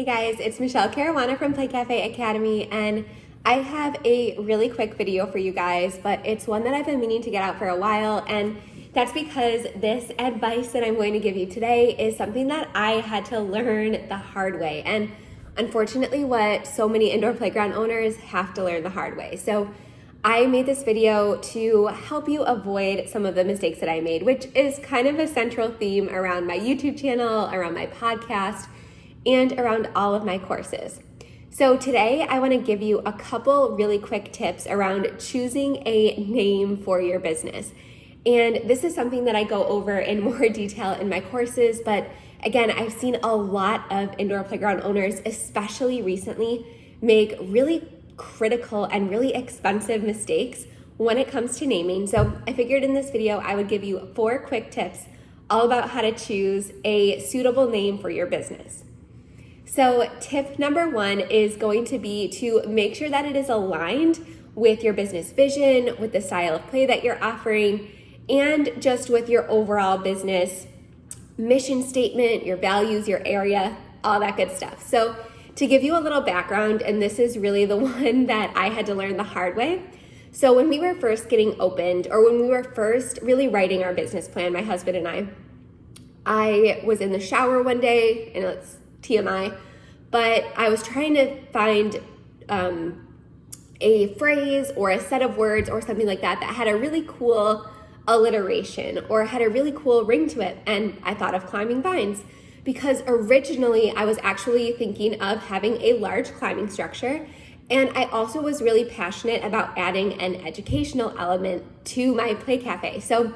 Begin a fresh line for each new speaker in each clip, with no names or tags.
guys, it's Michelle Caruana from Play Cafe Academy, and I have a really quick video for you guys, but it's one that I've been meaning to get out for a while, and that's because this advice that I'm going to give you today is something that I had to learn the hard way, and unfortunately what so many indoor playground owners have to learn the hard way. So I made this video to help you avoid some of the mistakes that I made, which is kind of a central theme around my YouTube channel, around my podcast, and around all of my courses. So today I want to give you a couple really quick tips around choosing a name for your business. And this is something that I go over in more detail in my courses, but again, I've seen a lot of indoor playground owners, especially recently, make really critical and really expensive mistakes when it comes to naming. So I figured in this video I would give you 4 quick tips all about how to choose a suitable name for your business. So tip number 1 is going to be to make sure that it is aligned with your business vision, with the style of play that you're offering, and just with your overall business mission statement, your values, your area, all that good stuff. So to give you a little background, and this is really the one that I had to learn the hard way. So when we were first getting opened, or when we were first really writing our business plan, my husband and I was in the shower one day, and it's TMI, but I was trying to find a phrase or a set of words or something like that that had a really cool alliteration or had a really cool ring to it. And I thought of climbing vines because originally I was actually thinking of having a large climbing structure. And I also was really passionate about adding an educational element to my Play Cafe. So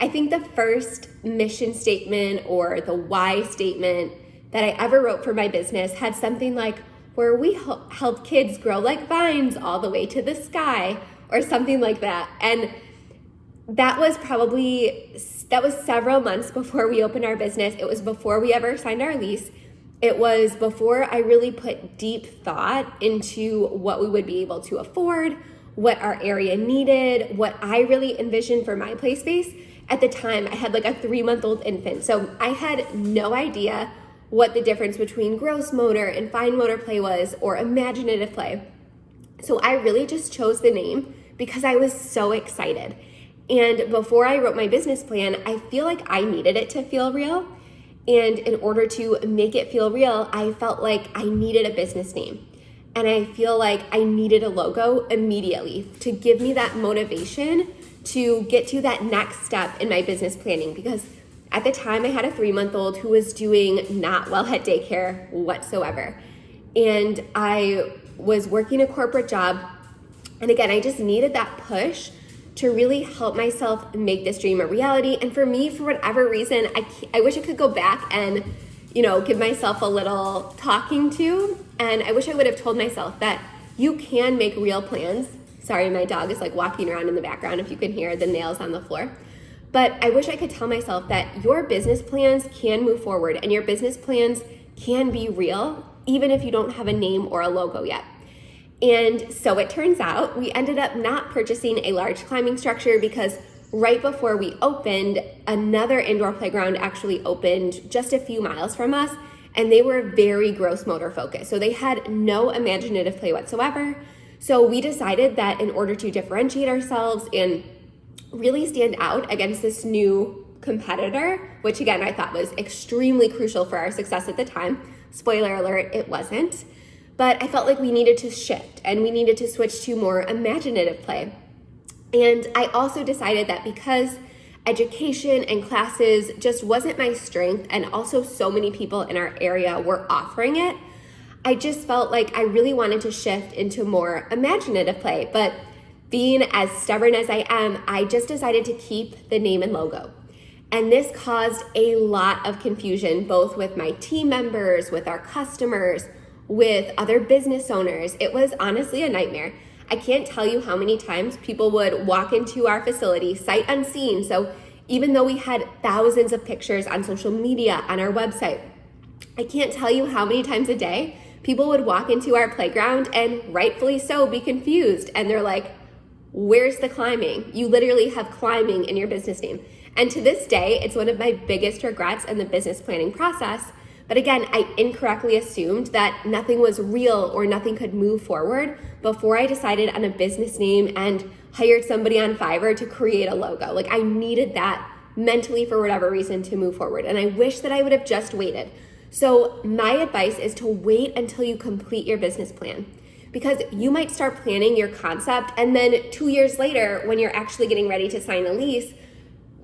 I think the first mission statement or the why statement that I ever wrote for my business had something like, where we help kids grow like vines all the way to the sky, or something like that. And that was several months before we opened our business. It was before we ever signed our lease. It was before I really put deep thought into what we would be able to afford, what our area needed, what I really envisioned for my play space. At the time, I had like a 3-month-old infant. So I had no idea what the difference between gross motor and fine motor play was, or imaginative play. So I really just chose the name because I was so excited. And before I wrote my business plan, I feel like I needed it to feel real. And in order to make it feel real, I felt like I needed a business name. And I feel like I needed a logo immediately to give me that motivation to get to that next step in my business planning. Because at the time I had a 3-month-old who was doing not well at daycare whatsoever. And I was working a corporate job. And again, I just needed that push to really help myself make this dream a reality. And for me, for whatever reason, I wish I could go back and, give myself a little talking to. And I wish I would have told myself that you can make real plans. Sorry, my dog is like walking around in the background if you can hear the nails on the floor. But I wish I could tell myself that your business plans can move forward and your business plans can be real, even if you don't have a name or a logo yet. And so it turns out we ended up not purchasing a large climbing structure because right before we opened, another indoor playground actually opened just a few miles from us, and they were very gross motor focused. So they had no imaginative play whatsoever. So we decided that in order to differentiate ourselves and really stand out against this new competitor, which again, I thought was extremely crucial for our success at the time. Spoiler alert, it wasn't. But I felt like we needed to shift and we needed to switch to more imaginative play. And I also decided that because education and classes just wasn't my strength, and also so many people in our area were offering it, I just felt like I really wanted to shift into more imaginative play. But being as stubborn as I am, I just decided to keep the name and logo. And this caused a lot of confusion, both with my team members, with our customers, with other business owners. It was honestly a nightmare. I can't tell you how many times people would walk into our facility sight unseen. So even though we had thousands of pictures on social media, on our website, I can't tell you how many times a day people would walk into our playground and rightfully so be confused. And they're like, where's the climbing? You literally have climbing in your business name. And to this day, it's one of my biggest regrets in the business planning process But again, I incorrectly assumed that nothing was real or nothing could move forward before I decided on a business name and hired somebody on Fiverr to create a logo. Like, I needed that mentally for whatever reason to move forward. And I wish that I would have just waited. So my advice is to wait until you complete your business plan, because you might start planning your concept and then 2 years later, when you're actually getting ready to sign the lease,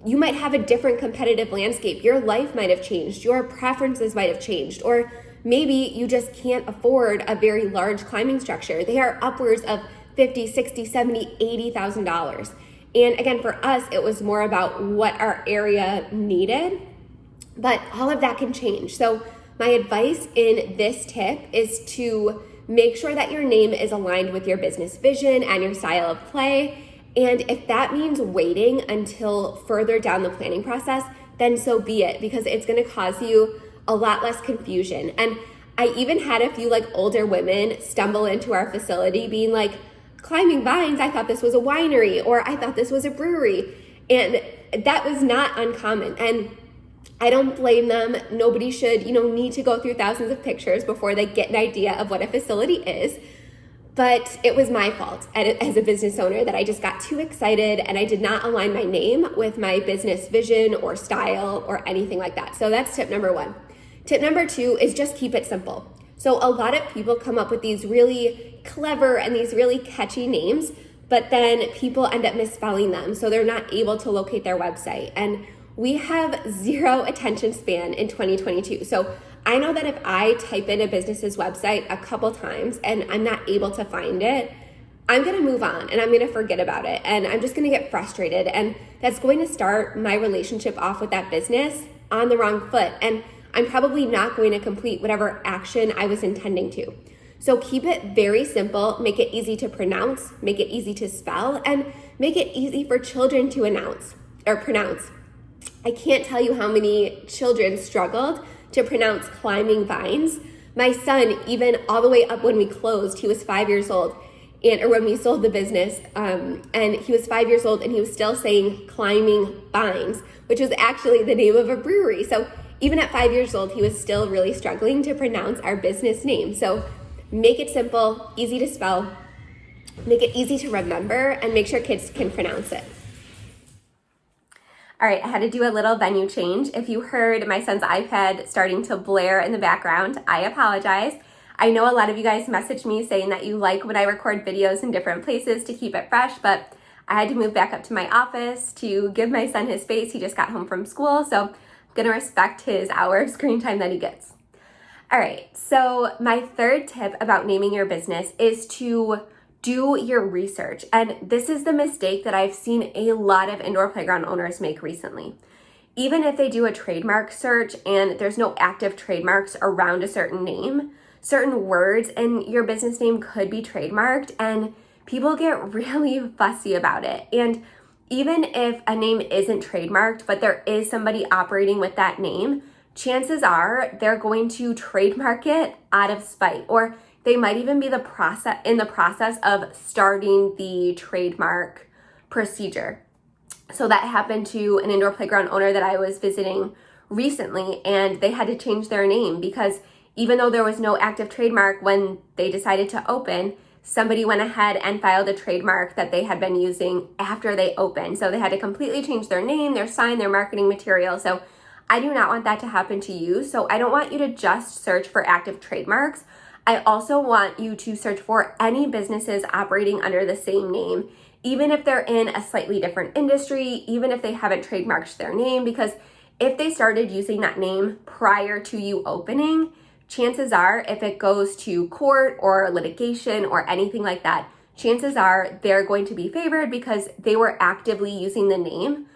you might have a different competitive landscape. Your life might have changed. Your preferences might have changed. Or maybe you just can't afford a very large climbing structure. They are upwards of $50,000, $60,000, $70,000, $80,000. And again, for us, it was more about what our area needed, but all of that can change. So my advice in this tip is to make sure that your name is aligned with your business vision and your style of play. And if that means waiting until further down the planning process, then so be it, because it's going to cause you a lot less confusion. And I even had a few older women stumble into our facility being like, Climbing Vines, I thought this was a winery, or I thought this was a brewery. And that was not uncommon. And I don't blame them. Nobody should, need to go through thousands of pictures before they get an idea of what a facility is. But it was my fault as a business owner that I just got too excited and I did not align my name with my business vision or style or anything like that. So that's tip number one. Tip number two is just keep it simple. So a lot of people come up with these really clever and these really catchy names, but then people end up misspelling them. So they're not able to locate their website. And we have zero attention span in 2022. So I know that if I type in a business's website a couple times and I'm not able to find it, I'm going to move on and I'm going to forget about it. And I'm just going to get frustrated. And that's going to start my relationship off with that business on the wrong foot. And I'm probably not going to complete whatever action I was intending to. So keep it very simple, make it easy to pronounce, make it easy to spell, and make it easy for children to pronounce. I can't tell you how many children struggled to pronounce Climbing Vines. My son, even all the way up when we closed, he was 5 years old, or when we sold the business, and he was 5 years old and he was still saying Climbing Vines, which was actually the name of a brewery. So even at 5 years old, he was still really struggling to pronounce our business name. So make it simple, easy to spell, make it easy to remember, and make sure kids can pronounce it. All right, I had to do a little venue change. If you heard my son's iPad starting to blare in the background, I apologize. I know a lot of you guys messaged me saying that you like when I record videos in different places to keep it fresh, but I had to move back up to my office to give my son his space. He just got home from school, so I'm gonna respect his hour of screen time that he gets. All right, so my third tip about naming your business is to do your research. And this is the mistake that I've seen a lot of indoor playground owners make recently. Even if they do a trademark search and there's no active trademarks around a certain name, certain words in your business name could be trademarked, and people get really fussy about it. And even if a name isn't trademarked, but there is somebody operating with that name, chances are they're going to trademark it out of spite, or they might even be in the process of starting the trademark procedure. So that happened to an indoor playground owner that I was visiting recently, and they had to change their name because even though there was no active trademark when they decided to open, somebody went ahead and filed a trademark that they had been using after they opened. So they had to completely change their name, their sign, their marketing material. So I do not want that to happen to you. So I don't want you to just search for active trademarks. I also want you to search for any businesses operating under the same name, even if they're in a slightly different industry, even if they haven't trademarked their name, because if they started using that name prior to you opening, chances are if it goes to court or litigation or anything like that, chances are they're going to be favored because they were actively using the name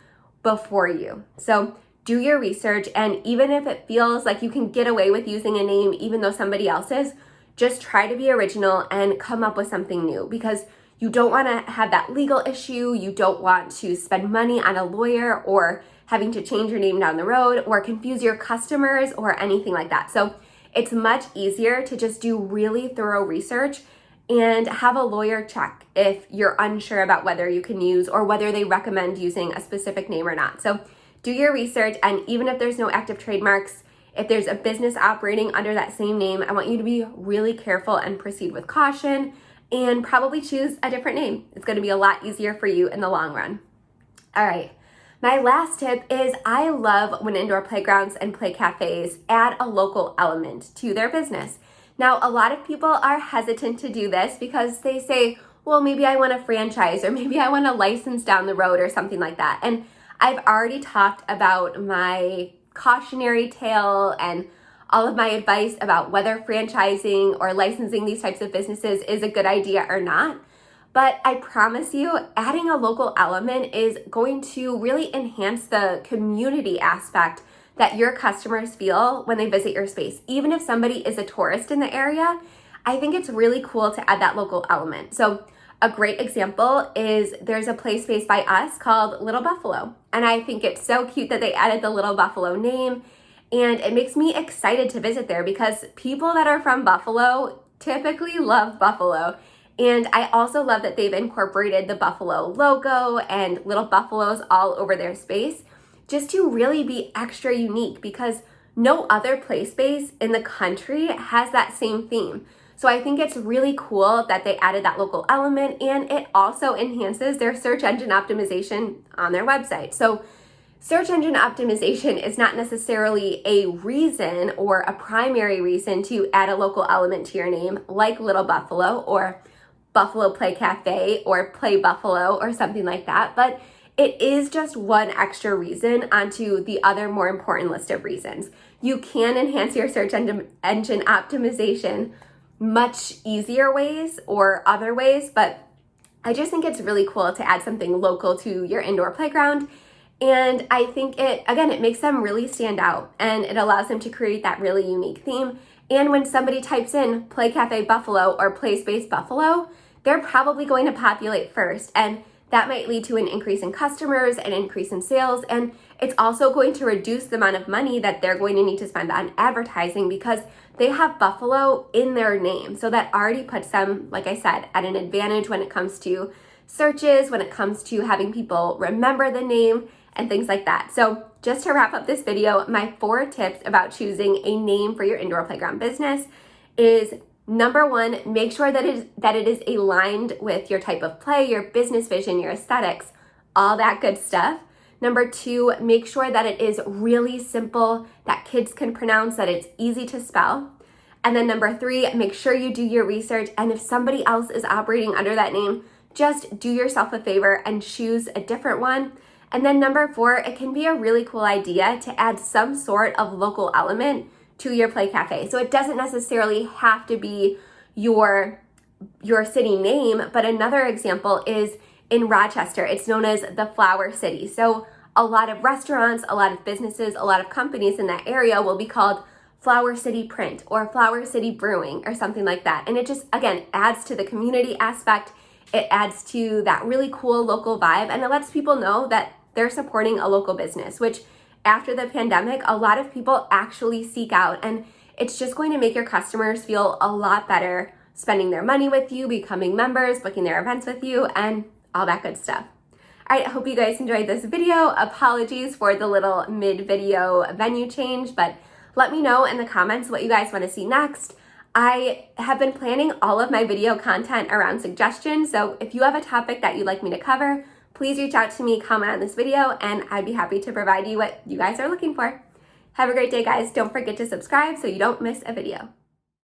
before you. So do your research, and even if it feels like you can get away with using a name even though somebody else is, just try to be original and come up with something new, because you don't want to have that legal issue. You don't want to spend money on a lawyer or having to change your name down the road or confuse your customers or anything like that. So it's much easier to just do really thorough research and have a lawyer check if you're unsure about whether you can use or whether they recommend using a specific name or not. So do your research, and even if there's no active trademarks, if there's a business operating under that same name, I want you to be really careful and proceed with caution and probably choose a different name. It's going to be a lot easier for you in the long run. All right. My last tip is I love when indoor playgrounds and play cafes add a local element to their business. Now, a lot of people are hesitant to do this because they say, well, maybe I want a franchise or maybe I want a license down the road or something like that. And I've already talked about my cautionary tale and all of my advice about whether franchising or licensing these types of businesses is a good idea or not. But I promise you, adding a local element is going to really enhance the community aspect that your customers feel when they visit your space. Even if somebody is a tourist in the area, I think it's really cool to add that local element. So a great example is there's a play space by us called Little Buffalo. And I think it's so cute that they added the Little Buffalo name. And it makes me excited to visit there because people that are from Buffalo typically love Buffalo. And I also love that they've incorporated the Buffalo logo and little buffaloes all over their space just to really be extra unique because no other play space in the country has that same theme. So I think it's really cool that they added that local element, and it also enhances their search engine optimization on their website. So search engine optimization is not necessarily a reason or a primary reason to add a local element to your name like Little Buffalo or Buffalo Play Cafe or Play Buffalo or something like that, but it is just one extra reason onto the other more important list of reasons. You can enhance your search engine optimization much easier ways or other ways, but I just think it's really cool to add something local to your indoor playground. And I think it makes them really stand out and it allows them to create that really unique theme. And when somebody types in Play Cafe Buffalo or Play Space Buffalo, they're probably going to populate first. And that might lead to an increase in customers, an increase in sales, and it's also going to reduce the amount of money that they're going to need to spend on advertising because they have Buffalo in their name. So that already puts them, like I said, at an advantage when it comes to searches, when it comes to having people remember the name and things like that. So just to wrap up this video, my 4 tips about choosing a name for your indoor playground business is number 1, make sure that it is aligned with your type of play, your business vision, your aesthetics, all that good stuff. Number 2, make sure that it is really simple, that kids can pronounce, that it's easy to spell. And then number 3, make sure you do your research. And if somebody else is operating under that name, just do yourself a favor and choose a different one. And then number 4, it can be a really cool idea to add some sort of local element to your play cafe. So it doesn't necessarily have to be your city name, but another example is in Rochester. It's known as the Flower City. So a lot of restaurants, a lot of businesses, a lot of companies in that area will be called Flower City Print or Flower City Brewing or something like that. And it just, again, adds to the community aspect. It adds to that really cool local vibe, and it lets people know that they're supporting a local business, which after the pandemic, a lot of people actually seek out, and it's just going to make your customers feel a lot better spending their money with you, becoming members, booking their events with you, and all that good stuff. All right, I hope you guys enjoyed this video. Apologies for the little mid-video venue change, but let me know in the comments what you guys want to see next. I have been planning all of my video content around suggestions, so if you have a topic that you'd like me to cover, please reach out to me, comment on this video, and I'd be happy to provide you what you guys are looking for. Have a great day, guys. Don't forget to subscribe so you don't miss a video.